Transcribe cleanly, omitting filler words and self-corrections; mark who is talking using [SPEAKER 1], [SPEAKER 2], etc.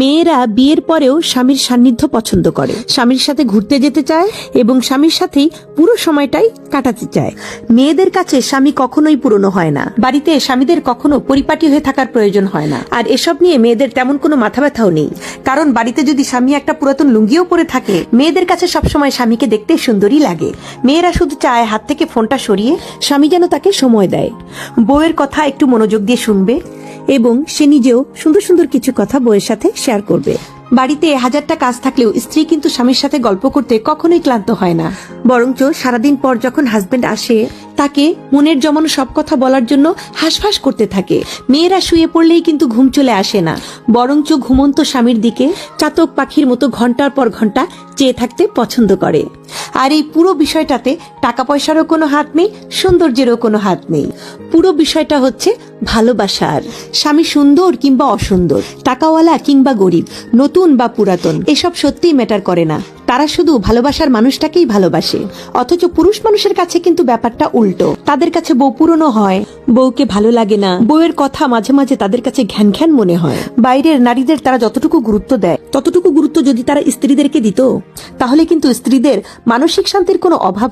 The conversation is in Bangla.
[SPEAKER 1] মেয়েরা বিয়ের পরেও স্বামীর সান্নিধ্য পছন্দ করে, স্বামীর সাথে ঘুরতে যেতে চায় এবং স্বামীর সাথেই পুরো সময়টাই কাটাতে চায়। মেয়েদের কাছে স্বামী কখনোই পুরনো হয় না, বাড়িতে স্বামীদের কখনো পরিপাটি হয়ে থাকার প্রয়োজন হয় না। আর এসব নিয়ে মেয়েদের তেমন কোনো মাথা ব্যথাও নেই, কারণ বাড়িতে যদি স্বামী একটা পুরাতন লুঙ্গিও পরে থাকে, মেয়েদের কাছে সবসময় স্বামীকে দেখতে সুন্দরই লাগে। মেয়েরা শুধু চায় হাত থেকে ফোনটা সরিয়ে স্বামী যেন তাকে সময় দেয়, বউয়ের কথা একটু মনোযোগ দিয়ে শুনবে এবং সে নিজেও সুন্দর সুন্দর কিছু কথা বউয়ের সাথে শেয়ার করবে। বাড়িতে হাজারটা কাজ থাকলেও স্ত্রী কিন্তু স্বামীর সাথে গল্প করতে কখনোই ক্লান্ত হয় না, বরঞ্চ সারাদিন পর যখন হাজবেন্ড আসে তাকে মনের জমানো সব কথা বলার জন্য হাঁসফাঁস করতে থাকে। মেয়েরা শুয়ে পড়লেই কিন্তু ঘুম চলে আসে না, বরঞ্চ ঘুমন্ত স্বামীর দিকে চাতক পাখির মতো ঘন্টার পর ঘন্টা চেয়ে থাকতে পছন্দ করে। আর এই পুরো বিষয়টাতে টাকা পয়সারও কোনো হাত নেই, সৌন্দর্যেরও কোনো হাত নেই। পুরো বিষয়টা হচ্ছে ভালোবাসার। স্বামী সুন্দর কিংবা অসুন্দর, টাকাওয়ালা কিংবা গরিব, নতুন বা পুরাতন, এসব সত্যিই ম্যাটার করে না। তারা শুধু ভালোবাসার মানুষটাকেই ভালোবাসে। অথচ পুরুষ মানুষের কাছে কিন্তু ব্যাপারটা উল্টো। তাদের কাছে বউ পুরনো হয়, বউকে ভালো লাগে না, বউয়ের কথা মাঝে মাঝে তাদের কাছে ঘ্যান ঘ্যান মনে হয়। বাইরের নারীদের তারা যতটুকু গুরুত্ব দেয়, ততটুকু গুরুত্ব যদি তারা স্ত্রীদেরকে দিত, তাহলে কিন্তু স্ত্রীদের মানসিক শান্তির কোনো অভাব